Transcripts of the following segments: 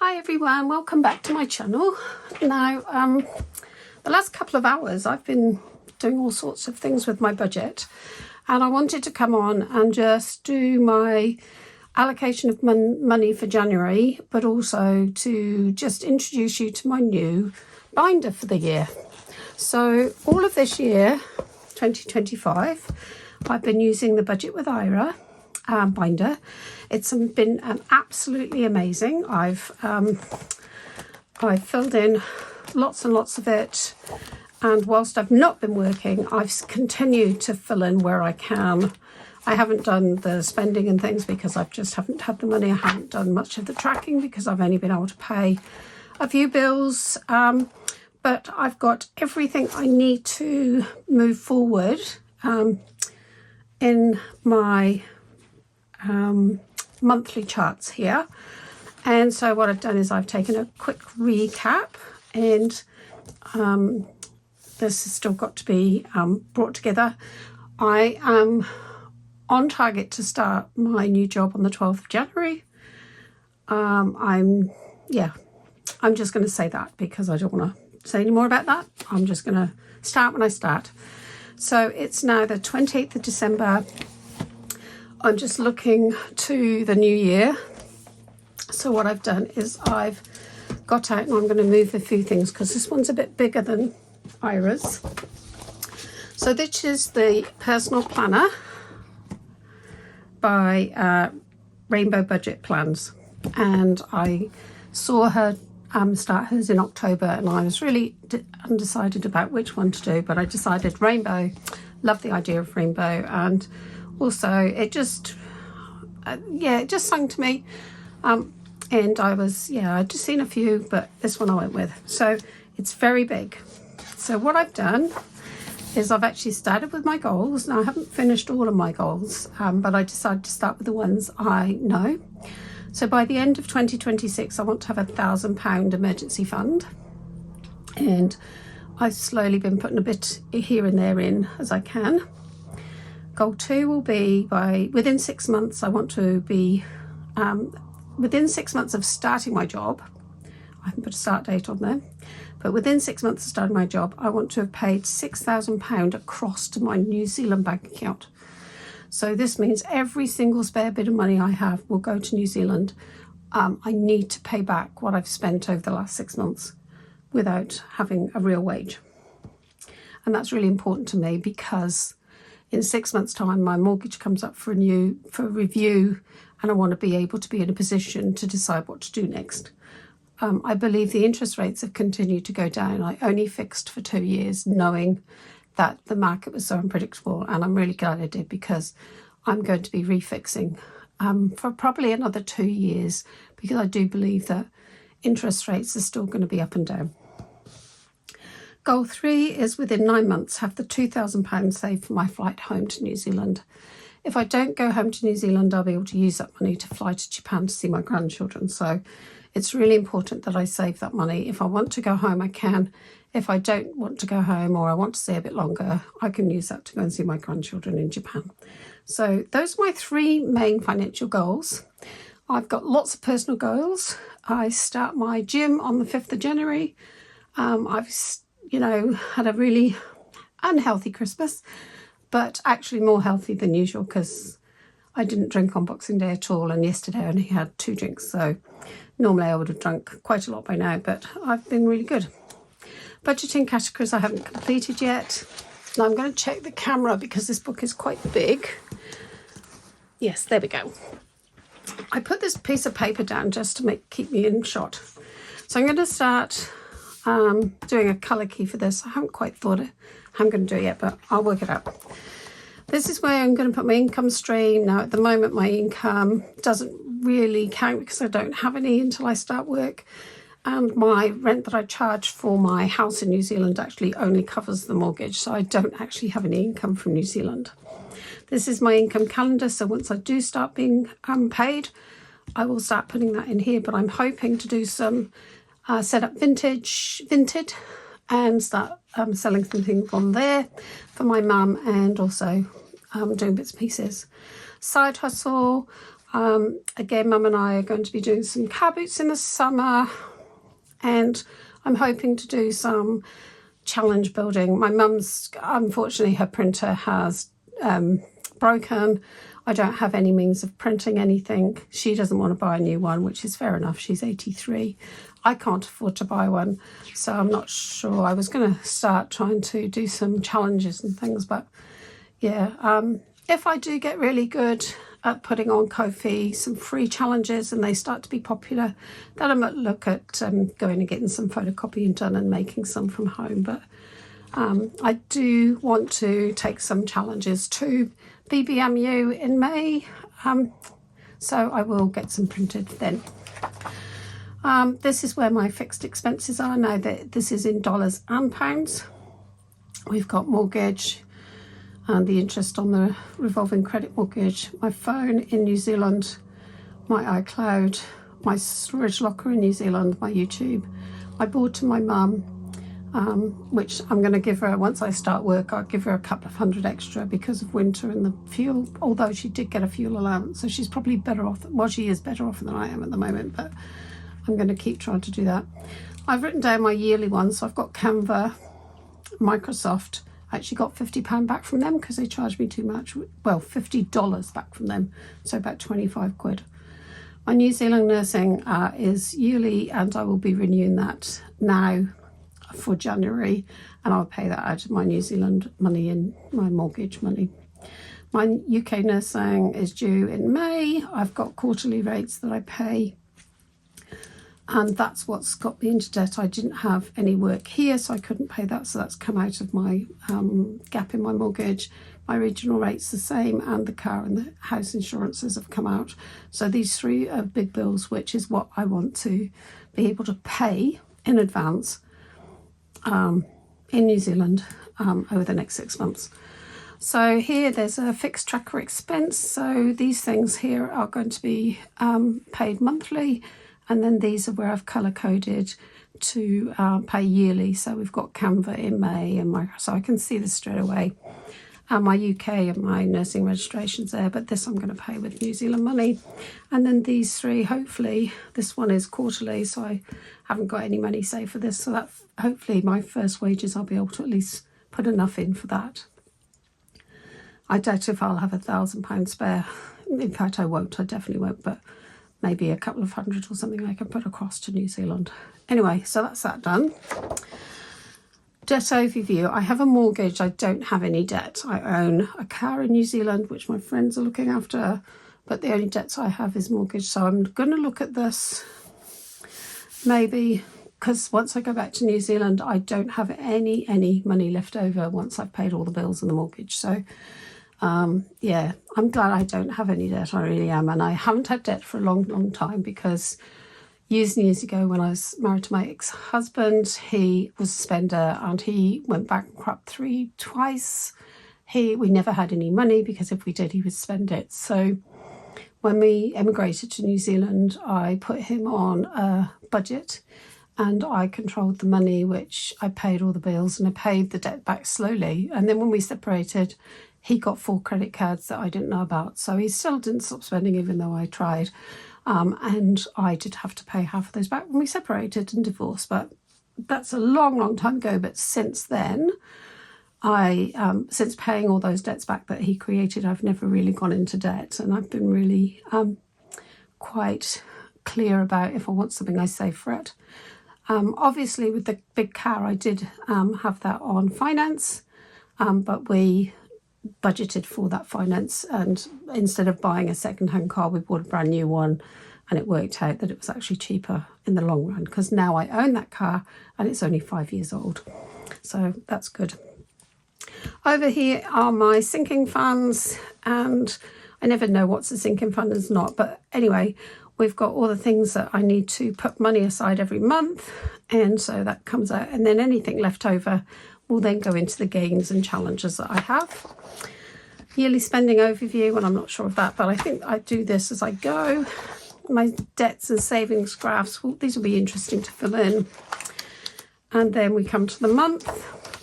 Hi everyone, welcome back to my channel. Now, the last couple of hours I've been doing all sorts of things with my budget, and I wanted to come on and just do my allocation of money for January, but also to just introduce you to my new binder for the year. So all of this year, 2025, I've been using the Budget with Ira binder. It's been absolutely amazing. I've filled in lots and lots of it, and whilst I've not been working, I've continued to fill in where I can. I haven't done the spending and things because I just haven't had the money. I haven't done much of the tracking because I've only been able to pay a few bills, but I've got everything I need to move forward in my monthly charts here. And so what I've done is I've taken a quick recap, and this has still got to be brought together. I am on target to start my new job on the 12th of January. I'm just going to say that because I don't want to say any more about that. I'm just going to start when I start. So it's now the 28th of December. I'm just looking to the new year. So what I've done is I've got out, and I'm going to move a few things because this one's a bit bigger than Ira's. So this is the personal planner by Rainbow Budget Plans, and I saw her start hers in October, and I was really undecided about which one to do, but I decided Rainbow. Love the idea of Rainbow, and also it just it just sang to me, and I'd just seen a few, but this one I went with. So it's very big. So what I've done is I've actually started with my goals. Now I haven't finished all of my goals, but I decided to start with the ones I know. So by the end of 2026 I want to have £1,000 emergency fund, and I've slowly been putting a bit here and there in as I can. Goal 2 will be within 6 months. I want to be within 6 months of starting my job. I haven't put a start date on there, but within 6 months of starting my job, I want to have paid £6,000 across to my New Zealand bank account. So this means every single spare bit of money I have will go to New Zealand. I need to pay back what I've spent over the last 6 months without having a real wage. And that's really important to me because in 6 months' time, my mortgage comes up for review, and I want to be able to be in a position to decide what to do next. I believe the interest rates have continued to go down. I only fixed for 2 years, knowing that the market was so unpredictable, and I'm really glad I did because I'm going to be refixing for probably another 2 years, because I do believe that interest rates are still going to be up and down. Goal 3 is within 9 months have the £2,000 saved for my flight home to New Zealand. If I don't go home to New Zealand, I'll be able to use that money to fly to Japan to see my grandchildren. So it's really important that I save that money. If I want to go home, I can. If I don't want to go home, or I want to stay a bit longer, I can use that to go and see my grandchildren in Japan. So those are my 3 main financial goals. I've got lots of personal goals. I start my gym on the 5th of January. I've had a really unhealthy Christmas, but actually more healthy than usual because I didn't drink on Boxing Day at all, and yesterday I only had 2 drinks. So normally I would have drunk quite a lot by now, but I've been really good. Budgeting categories I haven't completed yet. Now I'm going to check the camera because this book is quite big. Yes, there we go. I put this piece of paper down just to keep me in shot. So I'm going to start doing a colour key for this. I haven't quite thought it. I'm going to do it yet, but I'll work it out. This is where I'm going to put my income stream. Now at the moment my income doesn't really count because I don't have any until I start work, and my rent that I charge for my house in New Zealand actually only covers the mortgage, so I don't actually have any income from New Zealand. This is my income calendar, so once I do start being paid, I will start putting that in here, but I'm hoping to do some set up Vinted and start selling something from there for my mum, and also doing bits and pieces. Side hustle, Again, Mum and I are going to be doing some car boots in the summer, and I'm hoping to do some challenge building. My mum's, unfortunately, her printer has broken. I don't have any means of printing anything. She doesn't want to buy a new one, which is fair enough. She's 83. I can't afford to buy one, so I'm not sure. I was going to start trying to do some challenges and things, but yeah, if I do get really good at putting on Ko-fi, some free challenges, and they start to be popular, then I might look at going and getting some photocopying done and making some from home. But I do want to take some challenges to BBMU in May, so I will get some printed then. This is where my fixed expenses are now. That this is in dollars and pounds. We've got mortgage and the interest on the revolving credit mortgage, my phone in New Zealand, my iCloud, my storage locker in New Zealand, my YouTube. I bought to my mum, which I'm going to give her, once I start work, I'll give her a couple of hundred extra because of winter and the fuel, although she did get a fuel allowance, so she's probably better off. Well, she is better off than I am at the moment, but I'm going to keep trying to do that. I've written down my yearly ones, so I've got Canva, Microsoft. I actually got £50 back from them because they charged me too much. Well, $50 back from them, so about 25 quid. My New Zealand nursing is yearly, and I will be renewing that now for January, and I'll pay that out of my New Zealand money and my mortgage money. My UK nursing is due in May. I've got quarterly rates that I pay, and that's what's got me into debt. I didn't have any work here, so I couldn't pay that, so that's come out of my gap in my mortgage. My regional rate's the same, and the car and the house insurances have come out. So these three are big bills, which is what I want to be able to pay in advance in New Zealand over the next 6 months. So here there's a fixed tracker expense. So these things here are going to be paid monthly. And then these are where I've colour coded to pay yearly. So we've got Canva in May, and so I can see this straight away. My UK and my nursing registration's there, but this I'm going to pay with New Zealand money. And then these three, hopefully, this one is quarterly, so I haven't got any money saved for this. So that hopefully my first wages, I'll be able to at least put enough in for that. I doubt if I'll have £1,000 spare. In fact, I won't. I definitely won't, but maybe a couple of hundred or something I can put across to New Zealand. Anyway, so that's that done. Debt overview. I have a mortgage. I don't have any debt. I own a car in New Zealand, which my friends are looking after, but the only debts I have is mortgage. So I'm going to look at this maybe, because once I go back to New Zealand, I don't have any money left over once I've paid all the bills and the mortgage. So yeah, I'm glad I don't have any debt. I really am. And I haven't had debt for a long time, because years and years ago, when I was married to my ex-husband, he was a spender and he went bankrupt twice. We never had any money, because if we did, he would spend it. So when we emigrated to New Zealand, I put him on a budget and I controlled the money, which I paid all the bills, and I paid the debt back slowly. And then when we separated, he got 4 credit cards that I didn't know about. So he still didn't stop spending, even though I tried. And I did have to pay half of those back when we separated and divorced. But that's a long time ago. But since then, since paying all those debts back that he created, I've never really gone into debt. And I've been really quite clear about, if I want something, I save for it. Obviously, with the big car, I did have that on finance, but we budgeted for that finance, and instead of buying a second-hand car, we bought a brand new one, and it worked out that it was actually cheaper in the long run, because now I own that car and it's only 5 years old. So that's good. Over here are my sinking funds, and I never know what's a sinking fund and not, but anyway, we've got all the things that I need to put money aside every month, and so that comes out, and then anything left over will then go into the gains and challenges that I have. Yearly spending overview, and I'm not sure of that, but I think I do this as I go. My debts and savings graphs, well, these will be interesting to fill in. And then we come to the month.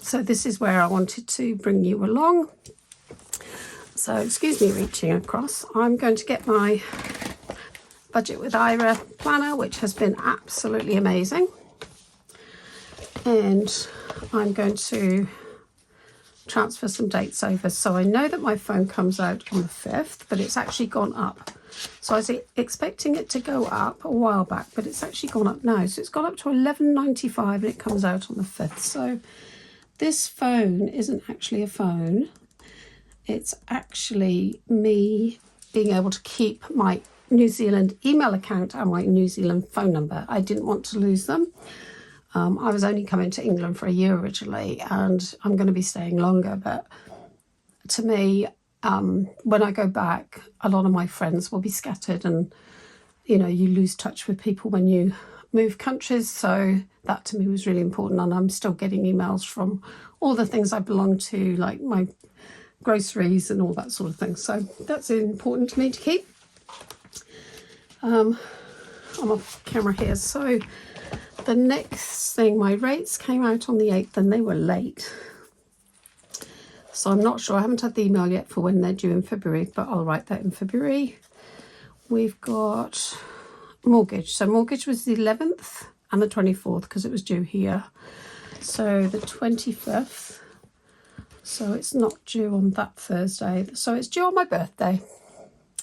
So this is where I wanted to bring you along. So excuse me reaching across. I'm going to get my Budget with Ira planner, which has been absolutely amazing. And I'm going to transfer some dates over. So I know that my phone comes out on the 5th, but it's actually gone up. So I was expecting it to go up a while back, but it's actually gone up now. So it's gone up to $11.95 and it comes out on the 5th. So this phone isn't actually a phone. It's actually me being able to keep my New Zealand email account and my New Zealand phone number. I didn't want to lose them. I was only coming to England for a year originally, and I'm going to be staying longer. But to me, when I go back, a lot of my friends will be scattered, and you know, you lose touch with people when you move countries. So that to me was really important, and I'm still getting emails from all the things I belong to, like my groceries and all that sort of thing. So that's important to me to keep. I'm off camera here. So the next thing, my rates came out on the 8th and they were late. So I'm not sure. I haven't had the email yet for when they're due in February, but I'll write that in February. We've got mortgage. So mortgage was the 11th and the 24th because it was due here. So the 25th. So it's not due on that Thursday. So it's due on my birthday.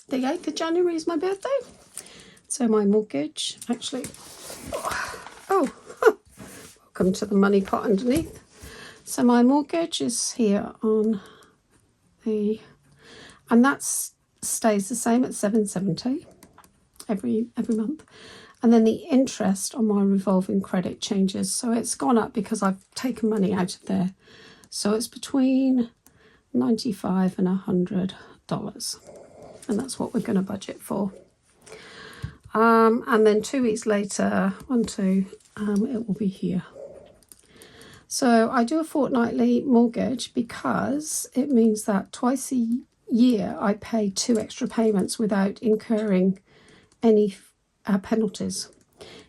The 8th of January is my birthday. So my mortgage, actually, welcome to the money pot underneath. So my mortgage is here on the, and that stays the same at $770 every month. And then the interest on my revolving credit changes. So it's gone up because I've taken money out of there. So it's between $95 and $100. And that's what we're going to budget for. And then 2 weeks later, it will be here. So I do a fortnightly mortgage because it means that twice a year I pay 2 extra payments without incurring any penalties.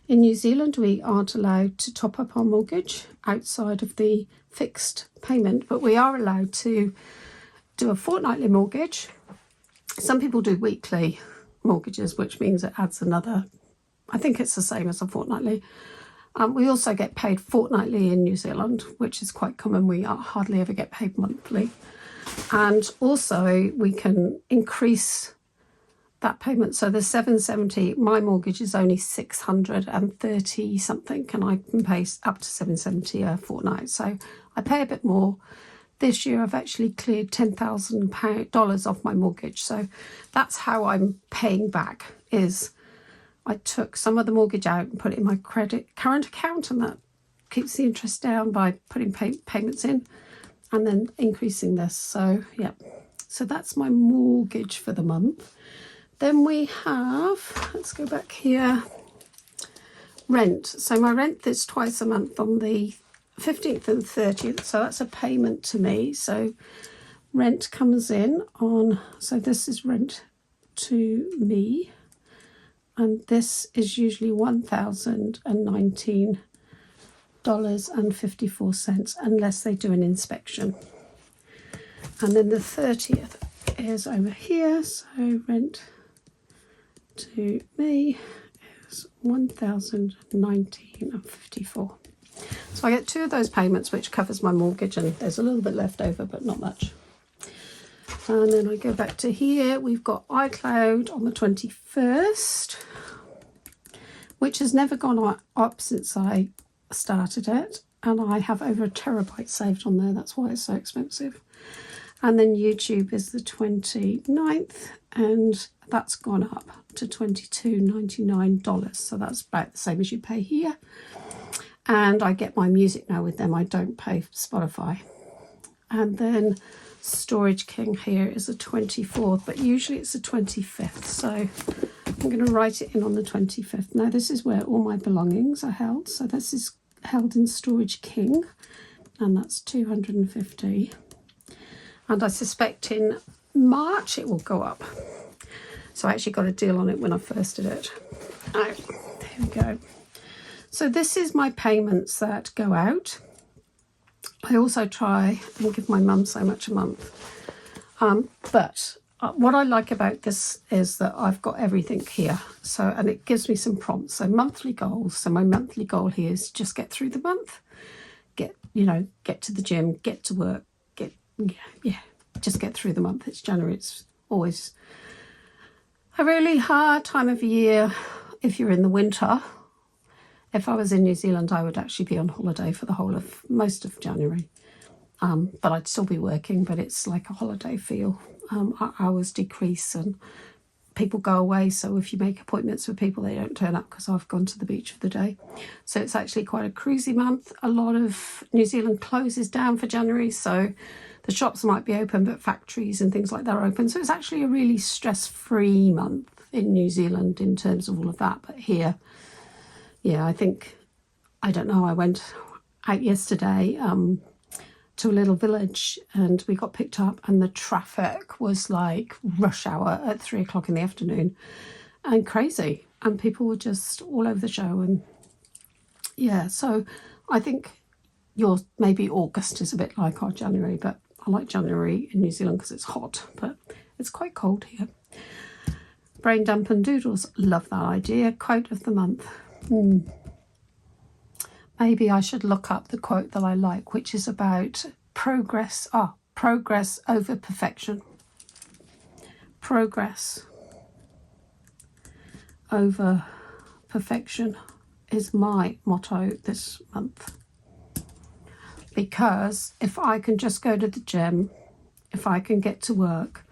In New Zealand, we aren't allowed to top up our mortgage outside of the fixed payment, but we are allowed to do a fortnightly mortgage. Some people do weekly mortgages, which means it adds another, I think it's the same as a fortnightly. We also get paid fortnightly in New Zealand, which is quite common. We hardly ever get paid monthly. And also we can increase that payment. So the $770, my mortgage is only $630 something, and I can pay up to $770 a fortnight. So I pay a bit more. This year I've actually cleared $10,000 off my mortgage. So that's how I'm paying back, is I took some of the mortgage out and put it in my current account, and that keeps the interest down by putting payments in and then increasing this. So yeah, so that's my mortgage for the month. Then we have, let's go back here, rent. So my rent is twice a month on the 15th and 30th, so that's a payment to me. So rent comes in on, so this is rent to me, and this is usually $1,019.54 unless they do an inspection. And then the 30th is over here, so rent to me is $1,019.54. So I get 2 of those payments, which covers my mortgage, and there's a little bit left over, but not much. And then I go back to here. We've got iCloud on the 21st, which has never gone up since I started it. And I have over 1 terabyte saved on there. That's why it's so expensive. And then YouTube is the 29th, and that's gone up to $22.99. So that's about the same as you pay here. And I get my music now with them. I don't pay Spotify. And then Storage King here is the 24th, but usually it's the 25th. So I'm going to write it in on the 25th. Now this is where all my belongings are held. So this is held in Storage King, and that's $250. And I suspect in March it will go up. So I actually got a deal on it when I first did it. Oh, here we go. So this is my payments that go out. I also try and give my mum so much a month. But what I like about this is that I've got everything here. So, and it gives me some prompts. So monthly goals. So my monthly goal here is just get through the month, get to the gym, get to work, just get through the month. It's January. It's always a really hard time of year if you're in the winter. If I was in New Zealand, I would actually be on holiday for the whole of most of January. But I'd still be working, but it's like a holiday feel. Hours decrease and people go away. So if you make appointments with people, they don't turn up because I've gone to the beach for the day. So it's actually quite a cruisy month. A lot of New Zealand closes down for January. So the shops might be open, but factories and things like that are open. So it's actually a really stress-free month in New Zealand in terms of all of that. But here, yeah, I don't know, I went out yesterday to a little village and we got picked up and the traffic was like rush hour at 3 o'clock in the afternoon and crazy. And people were just all over the show. And yeah, so I think maybe August is a bit like our January, but I like January in New Zealand because it's hot, but it's quite cold here. Brain dump and doodles, love that idea. Quote of the month. Maybe I should look up the quote that I like, which is about progress. Progress over perfection. Progress over perfection is my motto this month. Because if I can just go to the gym, if I can get to work,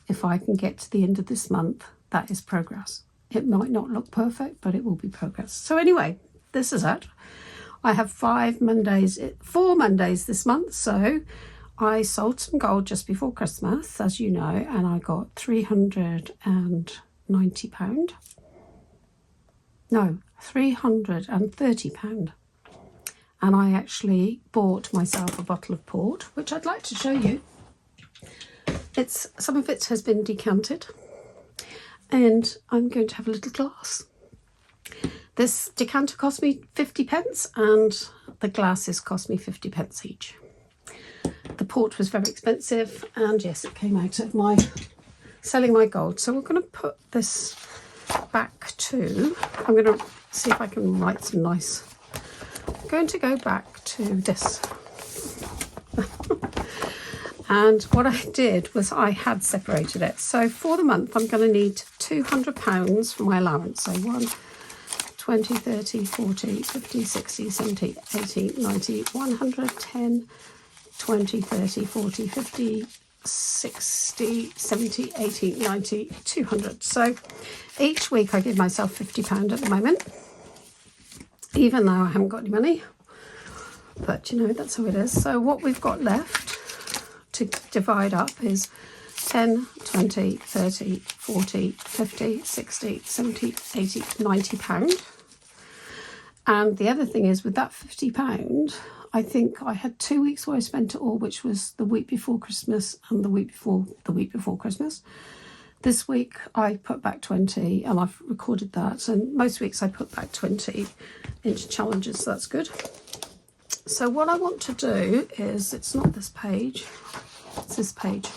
if I can get to the end of this month, that is progress. It might not look perfect, but it will be progress. So anyway, this is it. I have 4 Mondays this month. So I sold some gold just before Christmas, as you know, and I got £390. No, £330. And I actually bought myself a bottle of port, which I'd like to show you. Some of it has been decanted, and I'm going to have a little glass. This decanter cost me 50p and the glasses cost me 50p each. The port was very expensive, and yes, it came out of my selling my gold. So we're going to put this back to, I'm going to see if I can write some nice, I'm going to go back to this. And what I did was I had separated it. So for the month, I'm going to need £200 for my allowance. So 1, 20, 30, 40, 50, 60, 70, 80, 90, 110, 20, 30, 40, 50, 60, 70, 80, 90, 200. So each week I give myself £50 at the moment, even though I haven't got any money. But, you know, that's how it is. So what we've got left to divide up is 10, 20, 30, 40, 50, 60, 70, 80, £90. And the other thing is with that £50, I think I had 2 weeks where I spent it all, which was the week before Christmas and the week before Christmas. This week I put back 20 and I've recorded that. And most weeks I put back 20 into challenges, so that's good. So what I want to do is, it's not this page, it's this page.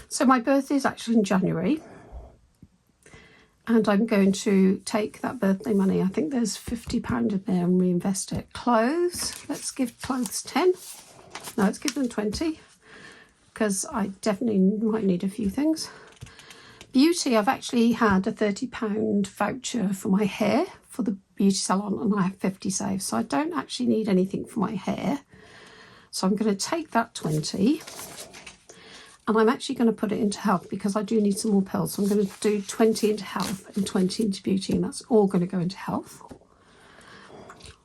So my birthday is actually in January, and I'm going to take that birthday money, I think there's £50 in there, and reinvest it. Clothes, let's give clothes 10. No, let's give them 20, because I definitely might need a few things. Beauty, I've actually had a £30 voucher for my hair for the beauty salon, and I have 50 saved, so I don't actually need anything for my hair. So I'm going to take that 20, and I'm actually going to put it into health because I do need some more pills. So I'm going to do 20 into health and 20 into beauty, and that's all going to go into health.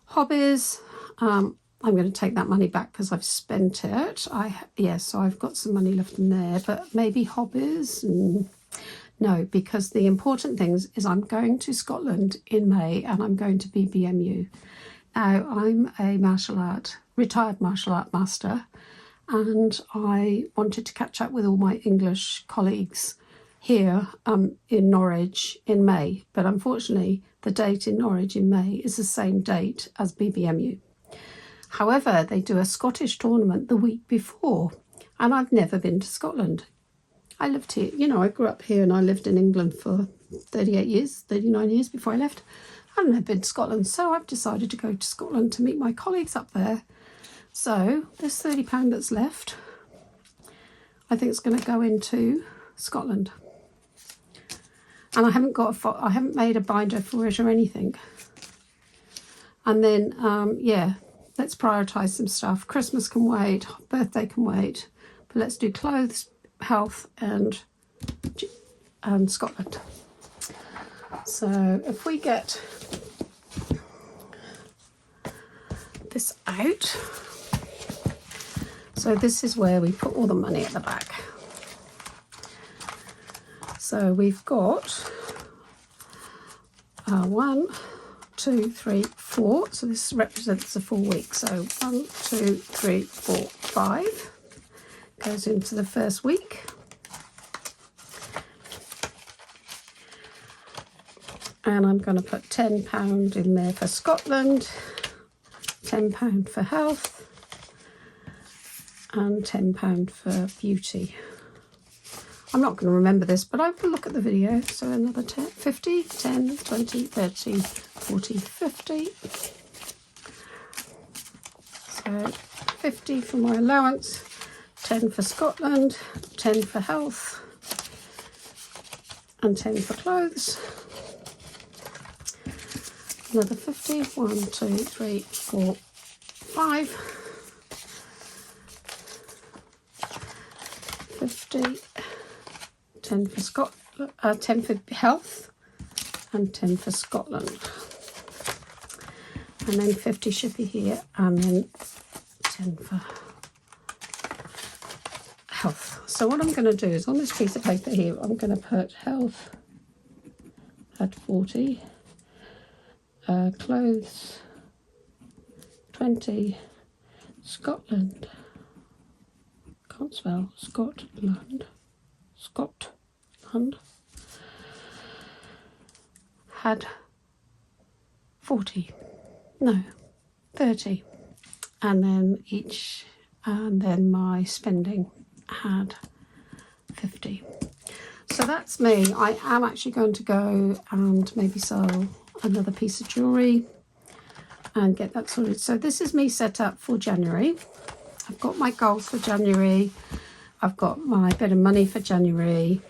Hobbies, I'm going to take that money back because I've spent it. So I've got some money left in there, but maybe hobbies, no, because the important things is I'm going to Scotland in May and I'm going to BBMU. Now, I'm a retired martial art master, and I wanted to catch up with all my English colleagues here in Norwich in May. But unfortunately, the date in Norwich in May is the same date as BBMU. However, they do a Scottish tournament the week before, And I've never been to Scotland. I lived here, you know, I grew up here and I lived in England for 38 years, 39 years before I left. I've never been to Scotland, so I've decided to go to Scotland to meet my colleagues up there. So this £30 that's left, I think it's going to go into Scotland. And I haven't made a binder for it or anything. And then, yeah, let's prioritise some stuff. Christmas can wait, birthday can wait, but let's do clothes, health and Scotland. So if we get this out, so this is where we put all the money at the back. So we've got 1, 2, 3, 4. So this represents a full week. So 1, 2, 3, 4, 5 goes into the first week. And I'm going to put £10 in there for Scotland, £10 for health, and £10 for beauty. I'm not going to remember this, but I will look at the video. So another 10, 50, 10, 20, 30, 40, 50. So 50 for my allowance, 10 for Scotland, 10 for health, and 10 for clothes. Another 50, 1, 2, 3, 4, 5. 50. 10 for Scotland, 10 for health, and 10 for Scotland, and then 50 should be here, and then 10 for health. So what I'm going to do is on this piece of paper here, I'm going to put health at 40, clothes 20, Scotland, can't spell, Scotland had 40, no, 30, and then my spending had 50. So that's me. I am actually going to go and maybe sell another piece of jewellery and get that sorted. So this is me set up for January. I've got my goals for January. I've got my bit of money for January.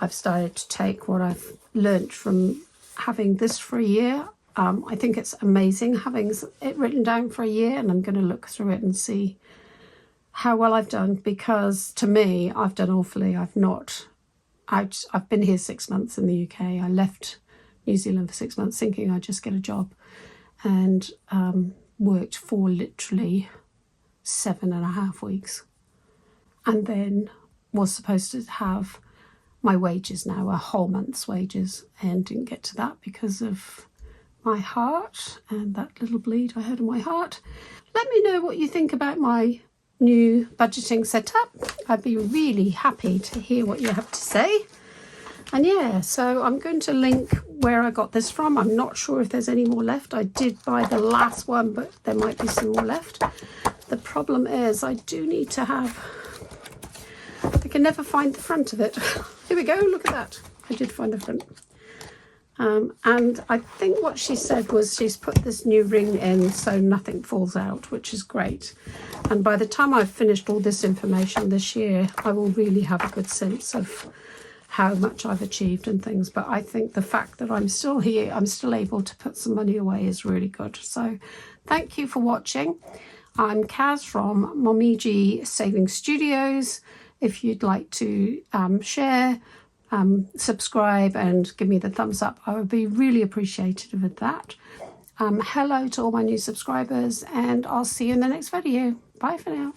I've started to take what I've learnt from having this for a year. I think it's amazing having it written down for a year, and I'm going to look through it and see how well I've done, because to me, I've done awfully. I've been here 6 months in the UK. I left New Zealand for 6 months thinking I'd just get a job, and worked for literally 7.5 weeks. And then was supposed to have my wages now, a whole month's wages, and didn't get to that because of my heart and that little bleed I had in my heart. Let me know what you think about my new budgeting setup. I'd be really happy to hear what you have to say. And yeah, so I'm going to link where I got this from. I'm not sure if there's any more left. I did buy the last one, but there might be some more left. The problem is I do need to have, I can never find the front of it. Here we go, look at that. I did find the front. And I think what she said was she's put this new ring in so nothing falls out, which is great. And by the time I've finished all this information this year, I will really have a good sense of how much I've achieved and things. But I think the fact that I'm still here, I'm still able to put some money away is really good. So thank you for watching. I'm Kaz from Momiji Savings Studios. If you'd like to share, subscribe and give me the thumbs up, I would be really appreciative of that. Hello to all my new subscribers, and I'll see you in the next video. Bye for now.